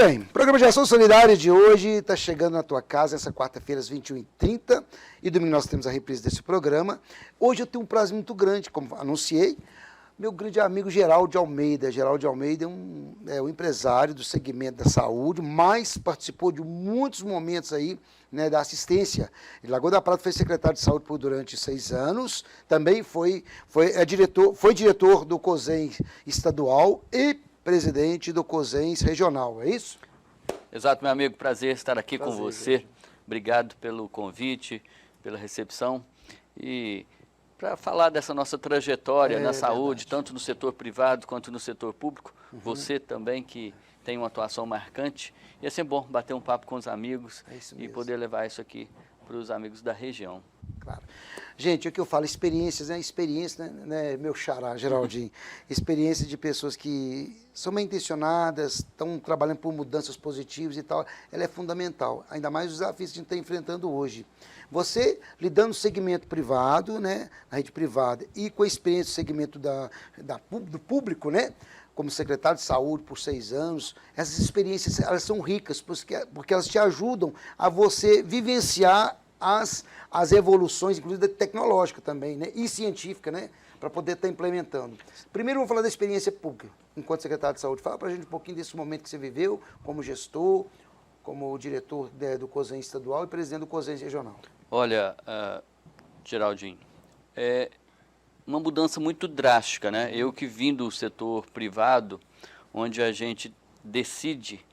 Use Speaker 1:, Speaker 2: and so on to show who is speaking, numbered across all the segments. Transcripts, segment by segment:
Speaker 1: bem, o programa de Ação Solidária de hoje está chegando na tua casa, essa quarta-feira, às 21h30, e domingo nós temos a reprise desse programa. Hoje eu tenho um prazer muito grande, como anunciei, meu grande amigo Geraldo Almeida. Geraldo Almeida é um empresário do segmento da saúde, mas participou de muitos momentos aí, né, da assistência. Em Lagoa da Prata foi secretário de saúde durante 6 anos, também foi diretor do COSEN estadual e presidente do COSEN regional, é isso?
Speaker 2: Exato, meu amigo, prazer estar aqui com você.
Speaker 1: Gente.
Speaker 2: Obrigado pelo convite, pela recepção e para falar dessa nossa trajetória na saúde, tanto no setor privado quanto no setor público. Você também que tem uma atuação marcante. E é sempre bom bater um papo com os amigos e poder levar isso aqui para os amigos da região.
Speaker 1: Claro. Gente, o que eu falo, experiências, né? Experiência, né, meu xará, Geraldinho? Experiência de pessoas que são bem intencionadas, estão trabalhando por mudanças positivas e tal, ela é fundamental. Ainda mais os desafios que a gente está enfrentando hoje. Você, lidando no segmento privado, né, na rede privada, e com a experiência do segmento do público, né, como secretário de saúde por 6 anos, essas experiências, elas são ricas, porque elas te ajudam a você vivenciar as evoluções, inclusive tecnológica também, né, e científica, né, para poder estar implementando. Primeiro, vamos falar da experiência pública, enquanto secretário de saúde. Fala para a gente um pouquinho desse momento que você viveu, como gestor, como diretor do COSEN estadual e presidente do COSEN regional.
Speaker 2: Olha, Geraldinho, é uma mudança muito drástica, né? Eu que vim do setor privado, onde a gente decide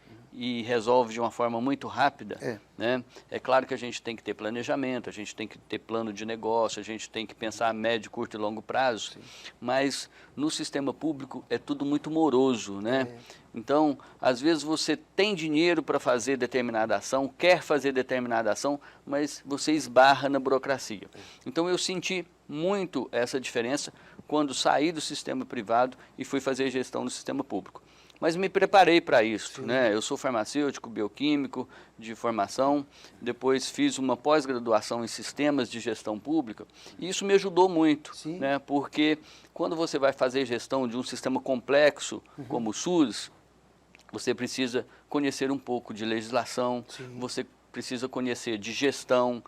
Speaker 2: e resolve de uma forma muito rápida, né? É claro que a gente tem que ter planejamento, a gente tem que ter plano de negócio, a gente tem que pensar a médio, curto e longo prazo, mas no sistema público é tudo muito moroso, né? Então, às vezes você tem dinheiro para fazer determinada ação, quer fazer determinada ação, mas você esbarra na burocracia. Então, eu senti muito essa diferença quando saí do sistema privado e fui fazer gestão no sistema público. Mas me preparei para isso, né? Eu sou farmacêutico, bioquímico de formação, depois fiz uma pós-graduação em sistemas de gestão pública, e isso me ajudou muito, né? Porque quando você vai fazer gestão de um sistema complexo como o SUS, você precisa conhecer um pouco de legislação, você precisa conhecer de gestão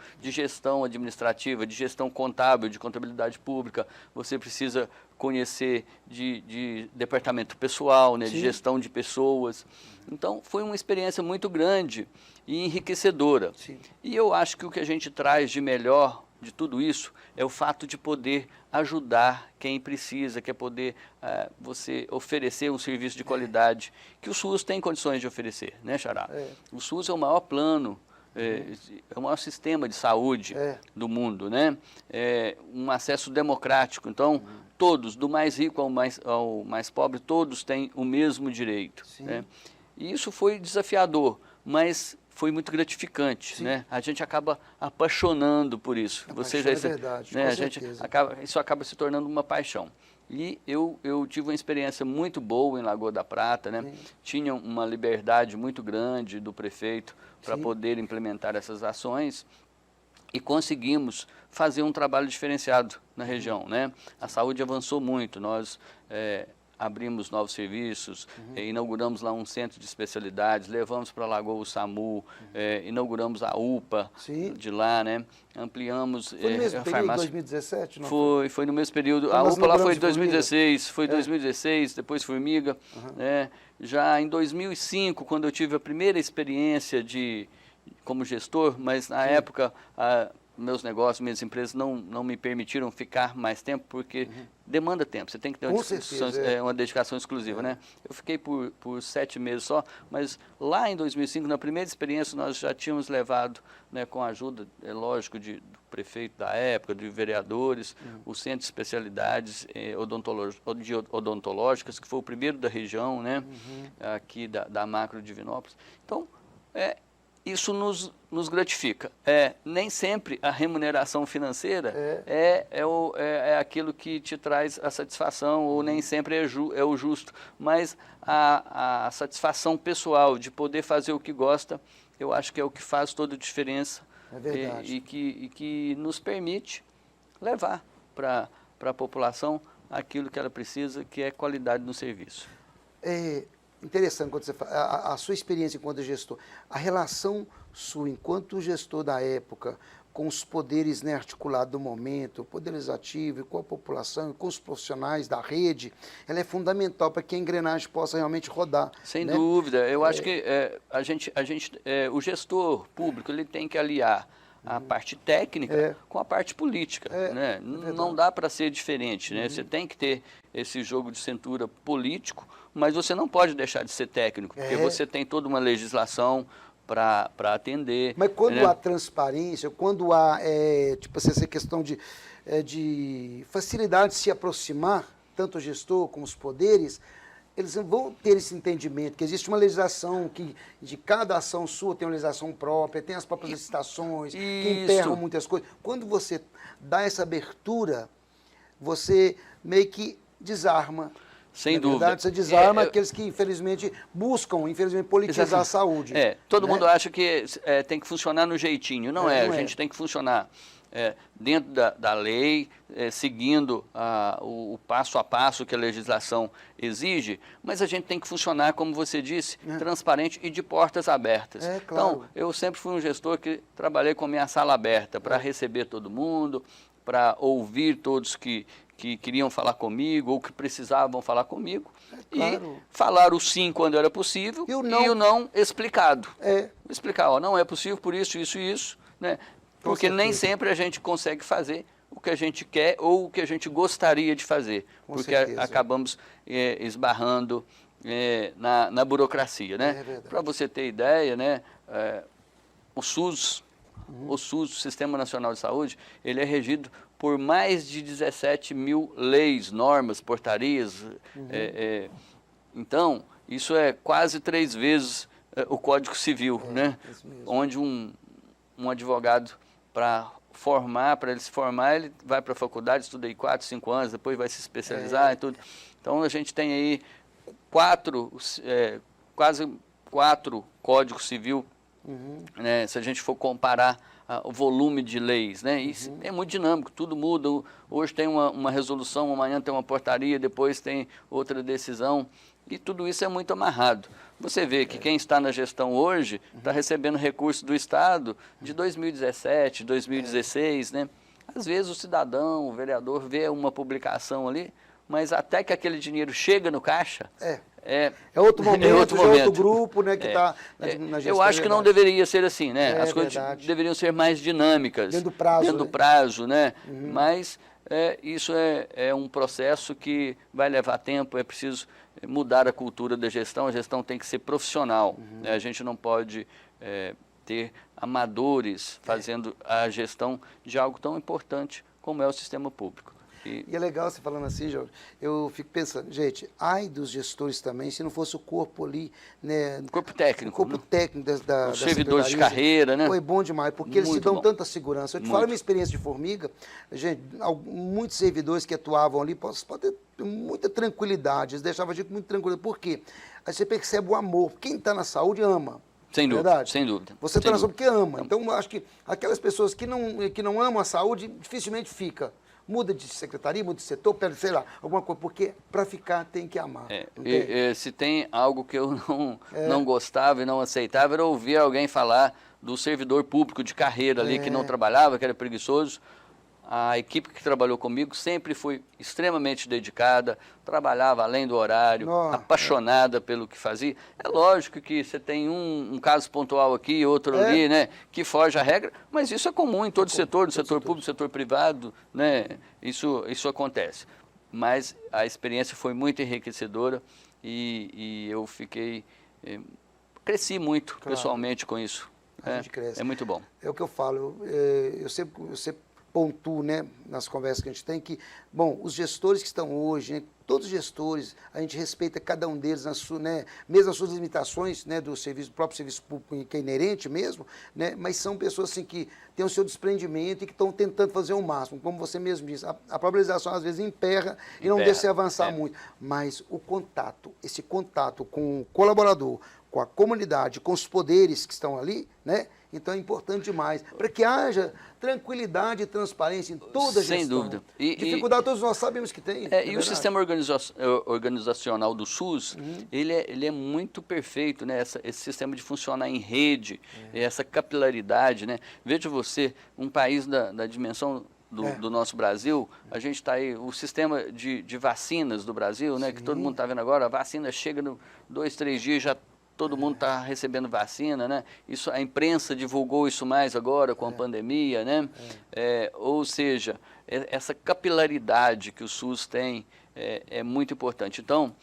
Speaker 2: administrativa, de gestão contábil, de contabilidade pública, você precisa conhecer de departamento pessoal, né, de gestão de pessoas. Então, foi uma experiência muito grande e enriquecedora. E eu acho que o que a gente traz de melhor de tudo isso é o fato de poder ajudar quem precisa, que é poder você oferecer um serviço de qualidade que o SUS tem condições de oferecer, né, Xará? O SUS é o maior plano, é o maior sistema de saúde do mundo, né? É um acesso democrático, então todos, do mais rico ao mais pobre, todos têm o mesmo direito, né? E isso foi desafiador, mas foi muito gratificante, né? A gente acaba apaixonando por isso. Você já,
Speaker 1: verdade,
Speaker 2: né?
Speaker 1: com
Speaker 2: A gente isso acaba se tornando uma paixão. E eu tive uma experiência muito boa em Lagoa da Prata, né? Tinha uma liberdade muito grande do prefeito para poder implementar essas ações e conseguimos fazer um trabalho diferenciado na região, né? A saúde avançou muito, nós abrimos novos serviços, inauguramos lá um centro de especialidades, levamos para Lagoa o SAMU, inauguramos a UPA de lá, né? Ampliamos
Speaker 1: foi no mesmo
Speaker 2: a
Speaker 1: período,
Speaker 2: farmácia.
Speaker 1: 2017? Não
Speaker 2: foi no mesmo período. A UPA lá foi em 2016, foi 2016, depois Formiga. Né? Já em 2005, quando eu tive a primeira experiência como gestor, mas na época meus negócios, minhas empresas não me permitiram ficar mais tempo, porque demanda tempo, você tem que ter uma dedicação exclusiva, né? Eu fiquei por 7 meses só, mas lá em 2005, na primeira experiência, nós já tínhamos levado, né, com a ajuda, lógico, do prefeito da época, de vereadores, o Centro de Especialidades Odontológicas, que foi o primeiro da região, né, aqui da Macro Divinópolis. Então, isso nos gratifica. Nem sempre a remuneração financeira é aquilo que te traz a satisfação, ou nem sempre é o justo, mas a satisfação pessoal de poder fazer o que gosta, eu acho que é o que faz toda a diferença e que nos permite levar para a população aquilo que ela precisa, que é qualidade no serviço.
Speaker 1: interessante quando você fala, a sua experiência enquanto gestor, a relação sua enquanto gestor da época com os poderes, né, articulados do momento, o poder legislativo, com a população, com os profissionais da rede, ela é fundamental para que a engrenagem possa realmente rodar.
Speaker 2: Sem
Speaker 1: né?
Speaker 2: dúvida. Eu acho que o gestor público ele tem que aliar a parte técnica com a parte política. Né? Não dá para ser diferente. Né? Você tem que ter esse jogo de cintura político, mas você não pode deixar de ser técnico, porque você tem toda uma legislação para atender.
Speaker 1: Mas quando há transparência, quando há tipo assim, essa questão de facilidade de se aproximar, tanto o gestor como os poderes, eles vão ter esse entendimento, que existe uma legislação, que de cada ação sua tem uma legislação própria, tem as próprias licitações, que emperram muitas coisas. Quando você dá essa abertura, você meio que desarma.
Speaker 2: Sem dúvida.
Speaker 1: Você desarma aqueles que, infelizmente, buscam, politizar a saúde.
Speaker 2: Todo mundo acha que tem que funcionar no jeitinho. Não é. A gente tem que funcionar dentro da lei, seguindo o passo a passo que a legislação exige, mas a gente tem que funcionar, como você disse, transparente e de portas abertas.
Speaker 1: Claro.
Speaker 2: Então, eu sempre fui um gestor que trabalhei com a minha sala aberta para receber todo mundo, para ouvir todos que queriam falar comigo ou que precisavam falar comigo,
Speaker 1: claro.
Speaker 2: E falar o sim quando era possível e o não explicado. Explicar, não é possível por isso, isso e isso, né? Porque nem sempre a gente consegue fazer o que a gente quer ou o que a gente gostaria de fazer, porque acabamos esbarrando na burocracia, né? Para você ter ideia, né? O SUS, o Sistema Nacional de Saúde, ele é regido por mais de 17 mil leis, normas, portarias. Então, isso é quase 3 vezes o Código Civil, né? Onde um advogado, para ele se formar, ele vai para a faculdade, estuda aí 4, 5 anos, depois vai se especializar e tudo. Então, a gente tem aí quase 4 Códigos Civil, né? Se a gente for comparar o volume de leis, né? Isso é muito dinâmico, tudo muda. Hoje tem uma resolução, amanhã tem uma portaria, depois tem outra decisão, e tudo isso é muito amarrado. Você vê que quem está na gestão hoje está recebendo recursos do Estado de 2017, 2016, né? Às vezes o cidadão, o vereador, vê uma publicação ali, mas até que aquele dinheiro chega no caixa... É
Speaker 1: outro momento, outro grupo, né, que está na gestão.
Speaker 2: Eu acho que não deveria ser assim, né? As coisas deveriam ser mais dinâmicas.
Speaker 1: Dentro do
Speaker 2: prazo, né? Mas isso é um processo que vai levar tempo, é preciso mudar a cultura da gestão, a gestão tem que ser profissional. Né? A gente não pode ter amadores fazendo a gestão de algo tão importante como é o sistema público.
Speaker 1: E é legal você falando assim, Jorge, eu fico pensando, gente, ai dos gestores também, se não fosse o corpo ali, né?
Speaker 2: Corpo técnico.
Speaker 1: O corpo técnico da
Speaker 2: servidores de carreira, né?
Speaker 1: Foi bom demais, porque eles te dão tanta segurança. Eu te falo a minha experiência de Formiga, gente, muitos servidores que atuavam ali podem ter muita tranquilidade, eles deixavam a gente muito tranquilo. Por quê? Aí você percebe o amor. Quem está na saúde ama.
Speaker 2: Sem dúvida, sem dúvida.
Speaker 1: Você está na saúde porque ama. Então, eu acho que aquelas pessoas que não amam a saúde, dificilmente fica. Muda de secretaria, muda de setor, sei lá, alguma coisa, porque para ficar tem que amar.
Speaker 2: Se tem algo que eu não gostava e não aceitava, era ouvir alguém falar do servidor público de carreira ali, que não trabalhava, que era preguiçoso. A equipe que trabalhou comigo sempre foi extremamente dedicada, trabalhava além do horário, apaixonada pelo que fazia. É lógico que você tem um caso pontual aqui, outro ali, né, que foge à regra, mas isso é comum em todo setor, no setor público, no setor privado, né, isso acontece. Mas a experiência foi muito enriquecedora e eu cresci muito pessoalmente com isso.
Speaker 1: A gente cresce.
Speaker 2: É muito bom.
Speaker 1: É o que eu falo, eu sempre pontuo, né, nas conversas que a gente tem, que, bom, os gestores que estão hoje, né, todos os gestores, a gente respeita cada um deles, né, mesmo as suas limitações, né, do próprio serviço público, que é inerente mesmo, né, mas são pessoas assim, que têm o seu desprendimento e que estão tentando fazer o máximo. Como você mesmo disse, a própria legislação às vezes emperra e não deixa você avançar muito. Mas o contato, esse contato com o colaborador, com a comunidade, com os poderes que estão ali, né? Então é importante demais, para que haja tranquilidade e transparência em toda a gestão.
Speaker 2: Sem dúvida.
Speaker 1: Dificuldade todos nós sabemos que tem.
Speaker 2: E o sistema organizacional do SUS, ele é muito perfeito, né? Esse sistema de funcionar em rede, essa capilaridade, né? Veja você, um país da dimensão do nosso Brasil, a gente está aí, o sistema de vacinas do Brasil, né? Que todo mundo está vendo agora, a vacina chega no 2, 3 dias, já todo mundo está recebendo vacina, né? Isso, a imprensa divulgou isso mais agora com a pandemia, né? Ou seja, essa capilaridade que o SUS tem é muito importante. Então,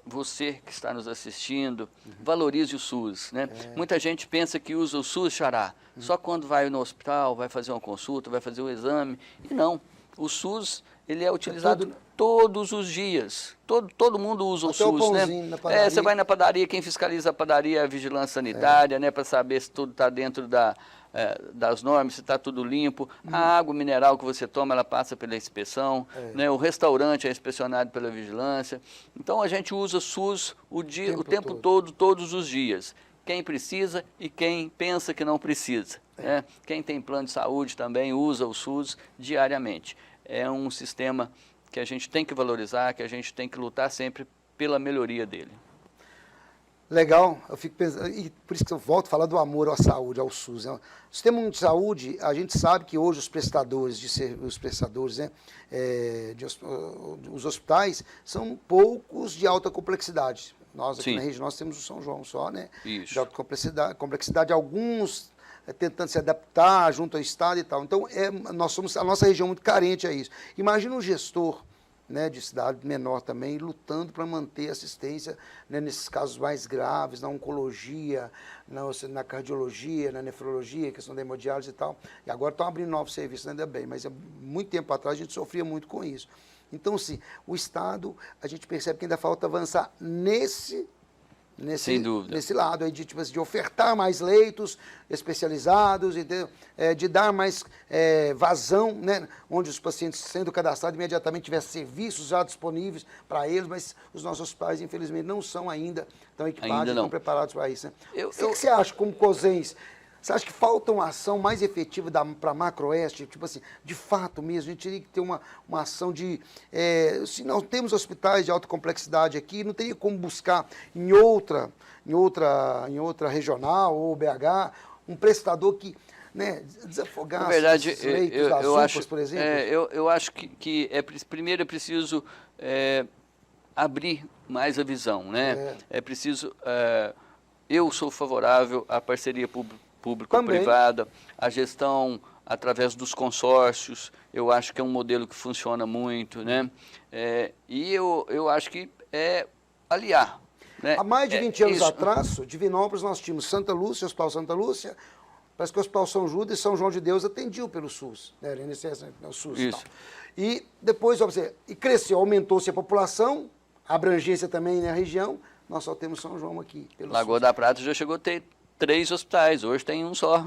Speaker 2: você que está nos assistindo, valorize o SUS, né? Muita gente pensa que usa o SUS, Xará, só quando vai no hospital, vai fazer uma consulta, vai fazer um exame. E não, o SUS, ele é utilizado todos os dias. Todo mundo usa o SUS, né? Você vai na padaria, quem fiscaliza a padaria é a vigilância sanitária, né? Para saber se tudo está dentro das normas, se está tudo limpo. A água mineral que você toma, ela passa pela inspeção, né? O restaurante é inspecionado pela vigilância. Então, a gente usa SUS o tempo todo, todos os dias. Quem precisa e quem pensa que não precisa. Né? Quem tem plano de saúde também usa o SUS diariamente. É um sistema que a gente tem que valorizar, que a gente tem que lutar sempre pela melhoria dele.
Speaker 1: Legal, eu fico pensando, e por isso que eu volto a falar do amor à saúde, ao SUS. Né? O sistema de saúde, a gente sabe que hoje os prestadores, né, os hospitais, são poucos de alta complexidade. Nós aqui na região, nós temos o São João só, né?
Speaker 2: Isso.
Speaker 1: De alta complexidade, alguns tentando se adaptar junto ao Estado e tal. Então, a nossa região é muito carente a isso. Imagina um gestor, né, de cidade menor também, lutando para manter assistência, né, nesses casos mais graves, na oncologia, na cardiologia, na nefrologia, questão da hemodiálise e tal. E agora estão abrindo novos serviços, ainda bem, mas há muito tempo atrás a gente sofria muito com isso. Então, sim, o Estado, a gente percebe que ainda falta avançar nesse lado aí de ofertar mais leitos especializados, de dar mais vazão, né, onde os pacientes sendo cadastrados imediatamente tivessem serviços já disponíveis para eles, mas os nossos hospitais, infelizmente, não são ainda tão equipados e tão preparados para isso. Né? O que você acha, como COSENS? Você acha que falta uma ação mais efetiva para a Macro-Oeste? Tipo assim, de fato mesmo, a gente teria que ter uma ação de... se não temos hospitais de alta complexidade aqui, não teria como buscar em outra regional ou BH, um prestador que, né, desafogasse
Speaker 2: na verdade,
Speaker 1: esses leitos das UPAs, por exemplo?
Speaker 2: Eu acho que primeiro é preciso abrir mais a visão, né? É preciso... eu sou favorável à parceria público-privada, a gestão através dos consórcios, eu acho que é um modelo que funciona muito, né? E eu acho que é aliar. Né?
Speaker 1: Há mais de 20 anos atrás, Divinópolis, nós tínhamos Santa Lúcia, Hospital Santa Lúcia, parece que o Hospital São Judas e São João de Deus atendiam pelo SUS, né? O SUS e tal. E depois, e cresceu, aumentou-se a população, a abrangência também na região, nós só temos São João aqui.
Speaker 2: Lagoa da Prata já chegou a ter 3 hospitais, hoje tem um só.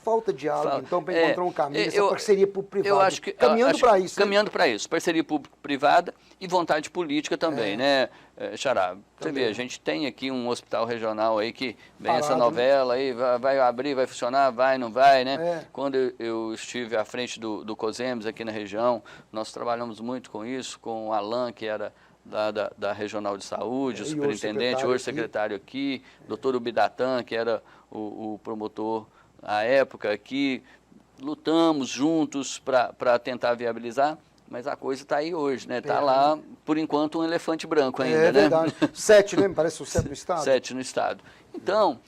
Speaker 1: Falta diálogo, então, para encontrar um caminho, essa parceria público-privada.
Speaker 2: Eu acho que
Speaker 1: caminhando para isso.
Speaker 2: Caminhando para isso, parceria público-privada e vontade política também, né, Xará? Você vê, a gente tem aqui um hospital regional aí que vem essa novela aí, vai abrir, vai funcionar, vai, não vai, né? Quando eu estive à frente do COSEMS aqui na região, nós trabalhamos muito com isso, com o Alan, que era da Regional de Saúde, o superintendente, hoje secretário aqui, doutor Ubidatã, que era o promotor à época aqui, lutamos juntos para tentar viabilizar, mas a coisa está aí hoje, né? Está lá, por enquanto, um elefante branco ainda, né?
Speaker 1: É verdade. 7, né? Me parece o 7 no Estado.
Speaker 2: 7 no Estado. Então,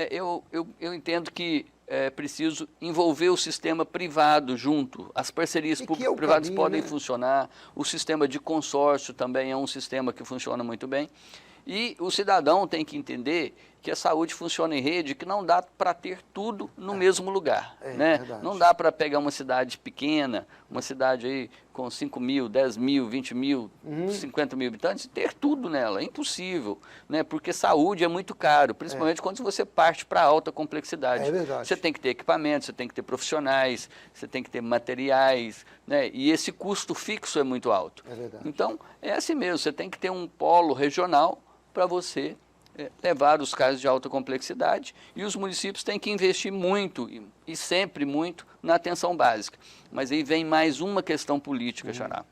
Speaker 2: eu entendo que é preciso envolver o sistema privado junto. As parcerias público-privadas podem funcionar, o sistema de consórcio também é um sistema que funciona muito bem. E o cidadão tem que entender que a saúde funciona em rede, que não dá para ter tudo no mesmo lugar. Né? Não dá para pegar uma cidade pequena, uma cidade aí com 5 mil, 10 mil, 20 mil, 50 mil habitantes, e ter tudo nela. É impossível, né? Porque saúde é muito caro, principalmente quando você parte para alta complexidade.
Speaker 1: É verdade.
Speaker 2: Você tem que ter equipamentos, você tem que ter profissionais, você tem que ter materiais, né? E esse custo fixo é muito alto.
Speaker 1: É verdade.
Speaker 2: Então, é assim mesmo, você tem que ter um polo regional para você levar os casos de alta complexidade, e os municípios têm que investir muito, e sempre muito, na atenção básica. Mas aí vem mais uma questão política, Xará.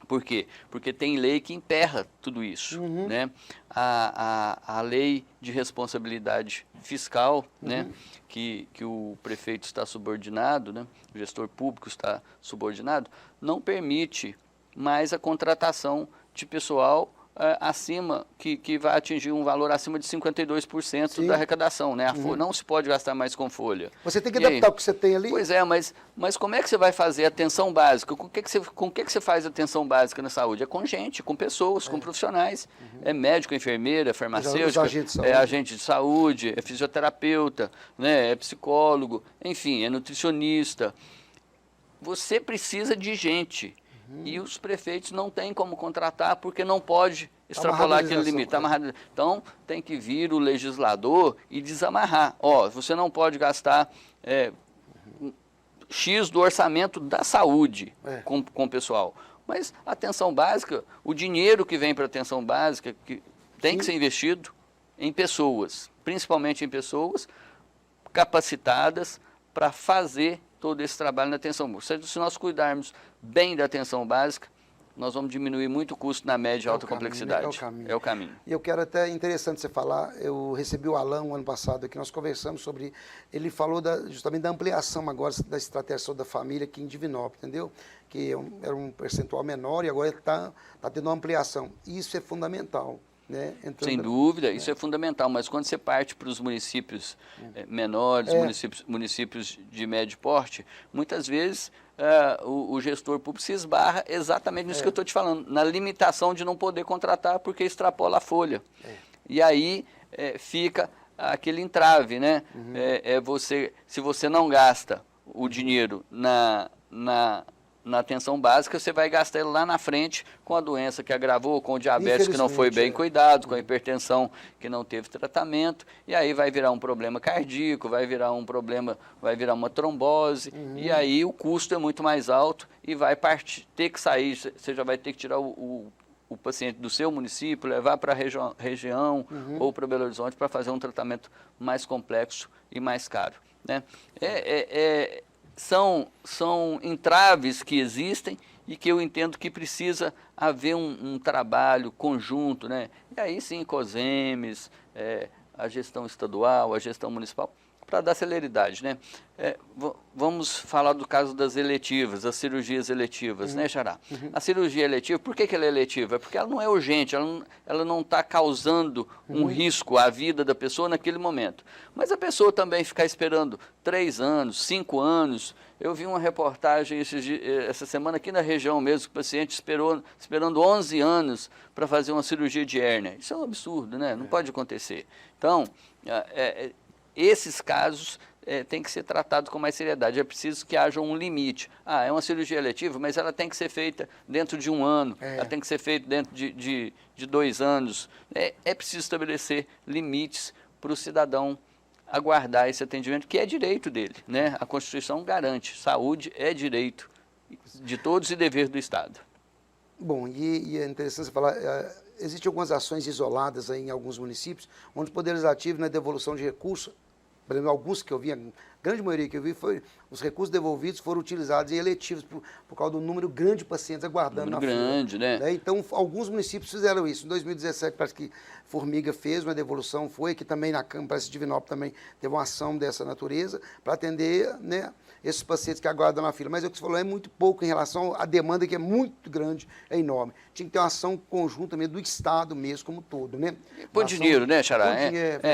Speaker 2: Por quê? Porque tem lei que emperra tudo isso, né? A lei de responsabilidade fiscal, né? Que o prefeito está subordinado, né? O gestor público está subordinado, não permite mais a contratação de pessoal acima, que vai atingir um valor acima de 52% da arrecadação, né? Não se pode gastar mais com folha.
Speaker 1: Você tem que adaptar o que você tem ali?
Speaker 2: Pois é, mas como é que você vai fazer atenção básica? Com que você faz atenção básica na saúde? É com gente, com pessoas, com profissionais. É médico, enfermeira, é farmacêutico, é agente de saúde, é fisioterapeuta, né? É psicólogo, enfim, é nutricionista. Você precisa de gente. E os prefeitos não têm como contratar porque não pode extrapolar aquele limite. Tá amarrado. Então, tem que vir o legislador e desamarrar. Ó, você não pode gastar X do orçamento da saúde com o pessoal. Mas a atenção básica, o dinheiro que vem para a atenção básica, que tem que ser investido em pessoas, principalmente em pessoas capacitadas para fazer todo esse trabalho na atenção básica. Se nós cuidarmos bem da atenção básica, nós vamos diminuir muito o custo na média e alta complexidade. É o caminho.
Speaker 1: E eu quero até, interessante você falar, eu recebi o Alan ano passado aqui, nós conversamos sobre, ele falou justamente da ampliação agora da estratégia da família aqui em Divinópolis, entendeu? Que era um percentual menor e agora está tendo uma ampliação. E isso é fundamental. Né?
Speaker 2: Sem dúvida, isso é fundamental, mas quando você parte para os municípios menores, municípios de médio porte, muitas vezes o gestor público se esbarra exatamente nisso que eu estou te falando, na limitação de não poder contratar porque extrapola a folha. E aí fica aquele entrave, né? Se você não gasta o dinheiro na atenção básica, você vai gastar ele lá na frente com a doença que agravou, com o diabetes que não foi bem cuidado, com a hipertensão que não teve tratamento, e aí vai virar um problema cardíaco, vai virar uma trombose, e aí o custo é muito mais alto e vai ter que sair, você já vai ter que tirar o paciente do seu município, levar para a região ou para Belo Horizonte para fazer um tratamento mais complexo e mais caro, né? São entraves que existem e que eu entendo que precisa haver um trabalho conjunto, né? E aí sim, COSEMES, a gestão estadual, a gestão municipal, para dar celeridade, né? Vamos falar do caso das eletivas, das cirurgias eletivas, né, Xará? A cirurgia eletiva, por que ela é eletiva? Porque ela não é urgente, ela não está causando um risco à vida da pessoa naquele momento. Mas a pessoa também ficar esperando 3 anos, 5 anos. Eu vi uma reportagem essa semana aqui na região mesmo, que o paciente esperando 11 anos para fazer uma cirurgia de hérnia. Isso é um absurdo, né? Não pode acontecer. Então, esses casos têm que ser tratados com mais seriedade. É preciso que haja um limite. É uma cirurgia eletiva, mas ela tem que ser feita dentro de 1 ano, ela tem que ser feita dentro de 2 anos. É preciso estabelecer limites para o cidadão aguardar esse atendimento, que é direito dele, né? A Constituição garante, saúde é direito de todos e dever do Estado.
Speaker 1: Bom, e é interessante você falar, existem algumas ações isoladas aí em alguns municípios, onde o Poder Legislativo, na devolução de recursos, por exemplo, alguns que eu vi, a grande maioria que eu vi, foi os recursos devolvidos foram utilizados em eletivos por causa do número grande de pacientes aguardando na fila.
Speaker 2: Grande, né?
Speaker 1: Então, alguns municípios fizeram isso. Em 2017, parece que Formiga fez uma devolução, foi, que também na Câmara, parece que Divinópolis também teve uma ação dessa natureza, para atender, né, esses pacientes que aguardam na fila. Mas é o que você falou, é muito pouco em relação à demanda, que é muito grande, é enorme. Tinha que ter uma ação conjunta mesmo do Estado mesmo, como todo, né?
Speaker 2: Por dinheiro, né, Xará?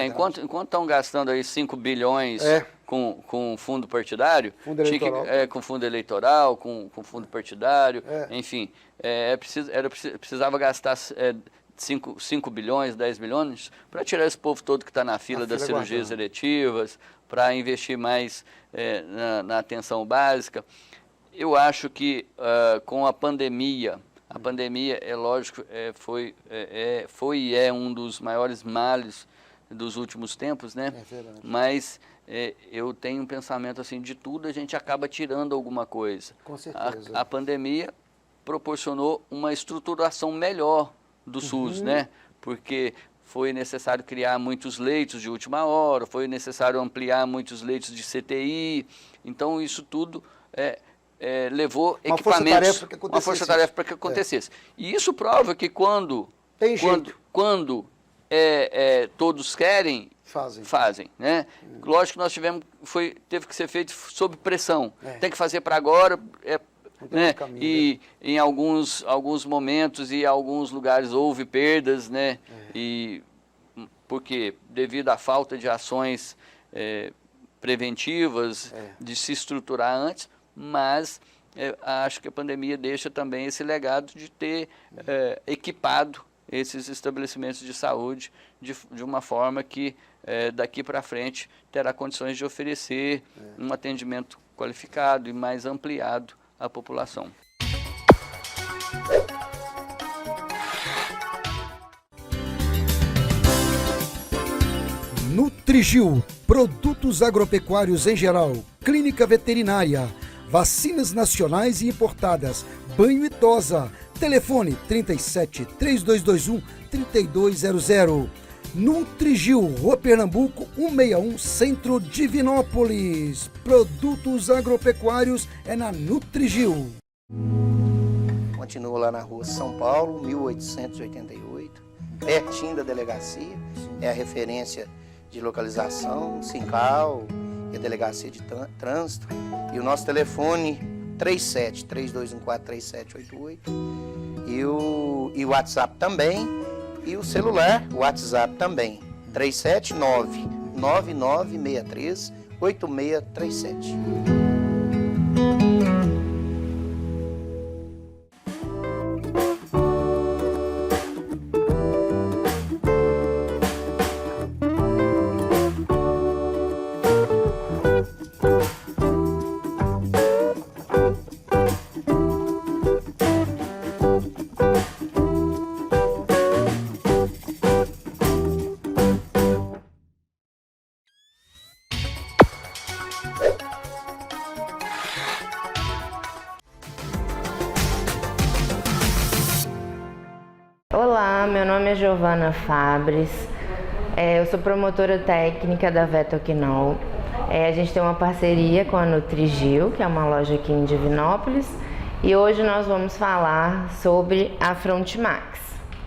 Speaker 2: Enquanto estão gastando aí 5 bilhões com fundo partidário,
Speaker 1: fundo eleitoral.
Speaker 2: Com fundo eleitoral, com fundo partidário, enfim, precisava gastar 5 bilhões, 10 bilhões, para tirar esse povo todo que está na fila das cirurgias eletivas, para investir mais na atenção básica. Eu acho que com a pandemia, é lógico, foi e é um dos maiores males dos últimos tempos, né?
Speaker 1: É verdade.
Speaker 2: Mas eu tenho um pensamento assim, de tudo a gente acaba tirando alguma coisa.
Speaker 1: Com certeza.
Speaker 2: A pandemia proporcionou uma estruturação melhor do SUS, né? Porque foi necessário criar muitos leitos de última hora, foi necessário ampliar muitos leitos de CTI. Então, isso tudo levou equipamentos, uma força-tarefa para que acontecesse. E isso prova que quando todos querem, fazem, né? Lógico que nós teve que ser feito sob pressão. Tem que fazer para agora, né? E em alguns momentos e alguns lugares houve perdas, né? E porque devido à falta de ações preventivas, de se estruturar antes, mas acho que a pandemia deixa também esse legado de ter equipado esses estabelecimentos de saúde de uma forma que daqui para frente terá condições de oferecer um atendimento qualificado e mais ampliado à população.
Speaker 1: Nutrigil, produtos agropecuários em geral, clínica veterinária, vacinas nacionais e importadas, banho e tosa. Telefone 37 3221 3200. Nutrigil, Rua Pernambuco, 161, Centro Divinópolis. Produtos agropecuários é na Nutrigil.
Speaker 3: Continua lá na Rua São Paulo, 1888, pertinho da delegacia. É a referência de localização, Sincal e a delegacia de trânsito. E o nosso telefone 37 3214 3788 e o WhatsApp também, e o celular, o WhatsApp também, 379 9963 8637.
Speaker 4: Olá, meu nome é Giovana Fabres, eu sou promotora técnica da Vetoquinol. A gente tem uma parceria com a Nutrigil, que é uma loja aqui em Divinópolis, e hoje nós vamos falar sobre a Frontimax,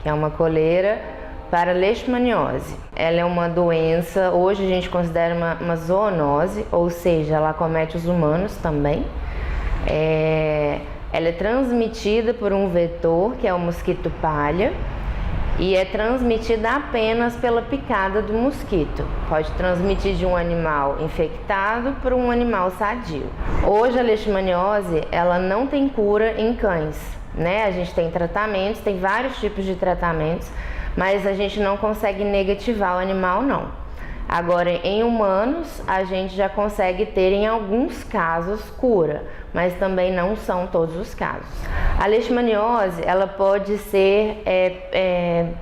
Speaker 4: que é uma coleira para leishmaniose. Ela é uma doença, hoje a gente considera uma zoonose, ou seja, ela acomete os humanos também. Ela é transmitida por um vetor, que é o mosquito palha, e é transmitida apenas pela picada do mosquito. Pode transmitir de um animal infectado para um animal sadio. Hoje a leishmaniose, ela não tem cura em cães, né? A gente tem tratamentos, tem vários tipos de tratamentos, mas a gente não consegue negativar o animal, não. Agora, em humanos, a gente já consegue ter, em alguns casos, cura, mas também não são todos os casos. A leishmaniose, ela pode ser,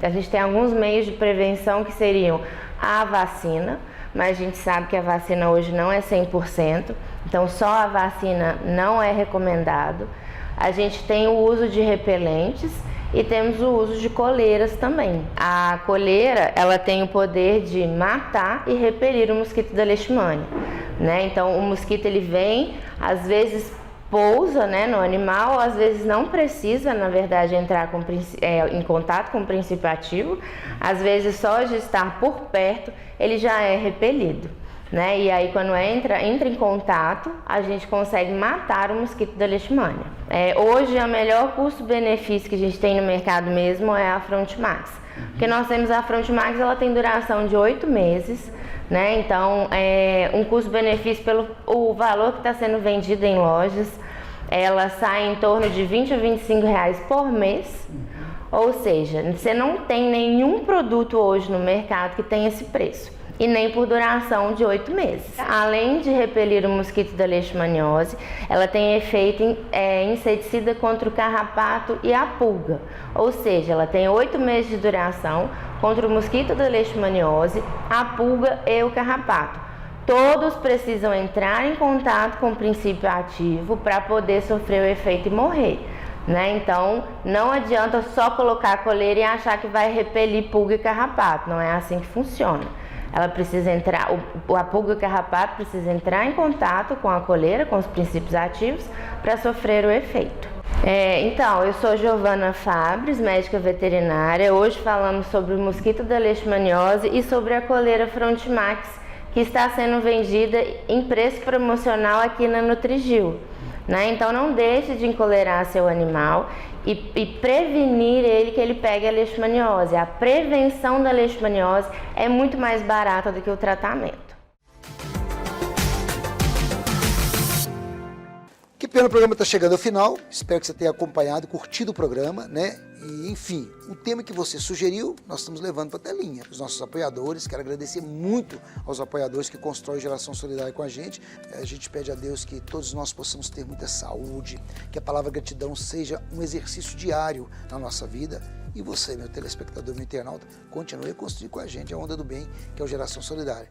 Speaker 4: a gente tem alguns meios de prevenção que seriam a vacina, mas a gente sabe que a vacina hoje não é 100%, então só a vacina não é recomendado. A gente tem o uso de repelentes e temos o uso de coleiras também. A coleira, ela tem o poder de matar e repelir o mosquito da leishmania, né? Então o mosquito, ele vem, às vezes pousa, né, no animal, às vezes não precisa, na verdade, entrar em contato com o princípio ativo, às vezes só de estar por perto ele já é repelido, né? E aí quando entra em contato, a gente consegue matar o mosquito da leishmania. Hoje a melhor custo-benefício que a gente tem no mercado mesmo é a Frontimax, porque nós temos a Frontimax, ela tem duração de 8 meses, né? Então, um custo-benefício pelo o valor que está sendo vendido em lojas, ela sai em torno de R$20 a R$25 por mês. Ou seja, você não tem nenhum produto hoje no mercado que tenha esse preço, e nem por duração de 8 meses. Além de repelir o mosquito da leishmaniose, ela tem efeito inseticida contra o carrapato e a pulga. Ou seja, ela tem 8 meses de duração contra o mosquito da leishmaniose, a pulga e o carrapato. Todos precisam entrar em contato com o princípio ativo para poder sofrer o efeito e morrer. né? Então, não adianta só colocar a coleira e achar que vai repelir pulga e carrapato, não é assim que funciona. Ela precisa entrar, a pulga e o carrapato precisa entrar em contato com a coleira, com os princípios ativos, para sofrer o efeito. Então, eu sou Giovana Fabres, médica veterinária. Hoje falamos sobre o mosquito da leishmaniose e sobre a coleira Frontimax, que está sendo vendida em preço promocional aqui na Nutrigil, né? Então, não deixe de encoleirar seu animal e prevenir ele que ele pegue a leishmaniose. A prevenção da leishmaniose é muito mais barata do que o tratamento.
Speaker 1: Que pena, o programa está chegando ao final. Espero que você tenha acompanhado, curtido o programa, né? E, enfim, o tema que você sugeriu, nós estamos levando para a telinha. Os nossos apoiadores, quero agradecer muito aos apoiadores que constroem Geração Solidária com a gente. A gente pede a Deus que todos nós possamos ter muita saúde, que a palavra gratidão seja um exercício diário na nossa vida. E você, meu telespectador, meu internauta, continue a construir com a gente a onda do bem, que é o Geração Solidária.